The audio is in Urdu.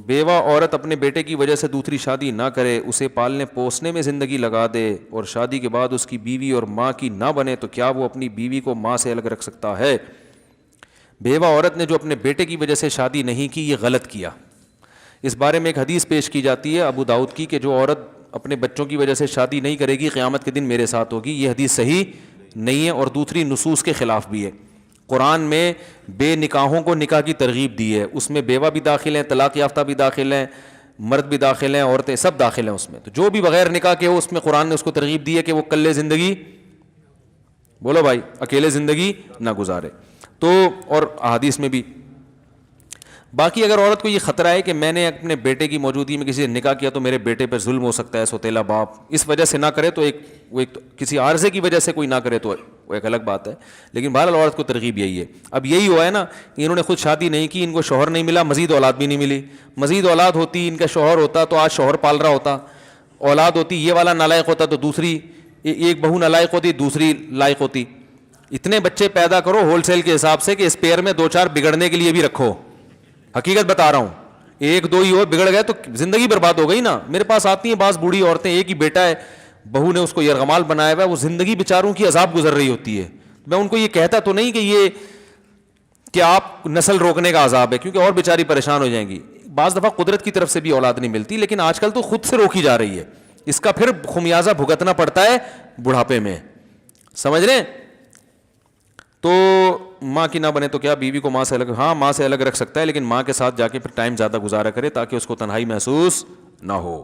بیوہ عورت اپنے بیٹے کی وجہ سے دوسری شادی نہ کرے, اسے پالنے پوسنے میں زندگی لگا دے اور شادی کے بعد اس کی بیوی اور ماں کی نہ بنے, تو کیا وہ اپنی بیوی کو ماں سے الگ رکھ سکتا ہے؟ بیوہ عورت نے جو اپنے بیٹے کی وجہ سے شادی نہیں کی, یہ غلط کیا. اس بارے میں ایک حدیث پیش کی جاتی ہے ابو داؤد کی, کہ جو عورت اپنے بچوں کی وجہ سے شادی نہیں کرے گی قیامت کے دن میرے ساتھ ہوگی. یہ حدیث صحیح نہیں ہے اور دوسری نصوص کے خلاف بھی ہے. قرآن میں بے نکاحوں کو نکاح کی ترغیب دی ہے, اس میں بیوہ بھی داخل ہیں, طلاق یافتہ بھی داخل ہیں, مرد بھی داخل ہیں, عورتیں سب داخل ہیں اس میں. تو جو بھی بغیر نکاح کے ہو اس میں قرآن نے اس کو ترغیب دی ہے کہ وہ کلے زندگی, بولو بھائی, اکیلے زندگی نہ گزارے. تو اور احادیث میں بھی. باقی اگر عورت کو یہ خطرہ ہے کہ میں نے اپنے بیٹے کی موجودگی میں کسی سے نکاح کیا تو میرے بیٹے پر ظلم ہو سکتا ہے, سوتیلا باپ, اس وجہ سے نہ کرے تو ایک کسی عارضے کی وجہ سے کوئی نہ کرے تو وہ ایک الگ بات ہے. لیکن بہرحال عورت کو ترغیب یہی ہے. اب یہی ہوا ہے نا, انہوں نے خود شادی نہیں کی, ان کو شوہر نہیں ملا, مزید اولاد بھی نہیں ملی. مزید اولاد ہوتی, ان کا شوہر ہوتا تو آج شوہر پال رہا ہوتا, اولاد ہوتی, یہ والا نالائق ہوتا تو دوسری, ایک بہو نالائق ہوتی دوسری لائق ہوتی. اتنے بچے پیدا کرو ہول سیل کے حساب سے کہ اسپیئر میں 2-4 بگڑنے کے لیے بھی رکھو. حقیقت بتا رہا ہوں, 1-2 ہی ہو, بگڑ گئے تو زندگی برباد ہو گئی نا. میرے پاس آتی ہیں بعض بوڑھی عورتیں, ایک ہی بیٹا ہے, بہو نے اس کو یرغمال بنایا ہوا ہے, وہ زندگی بیچاروں کی عذاب گزر رہی ہوتی ہے. میں ان کو یہ کہتا تو نہیں کہ یہ کہ آپ نسل روکنے کا عذاب ہے, کیونکہ اور بیچاری پریشان ہو جائیں گی. بعض دفعہ قدرت کی طرف سے بھی اولاد نہیں ملتی, لیکن آج کل تو خود سے روکی جا رہی ہے. اس کا پھر خمیازہ بھگتنا پڑتا ہے بڑھاپے میں, سمجھ رہے ہیں؟ تو ماں کی نہ بنے تو کیا بیوی کو ماں سے الگ, ہاں ماں سے الگ رکھ سکتا ہے, لیکن ماں کے ساتھ جا کے پھر ٹائم زیادہ گزارا کرے تاکہ اس کو تنہائی محسوس نہ ہو.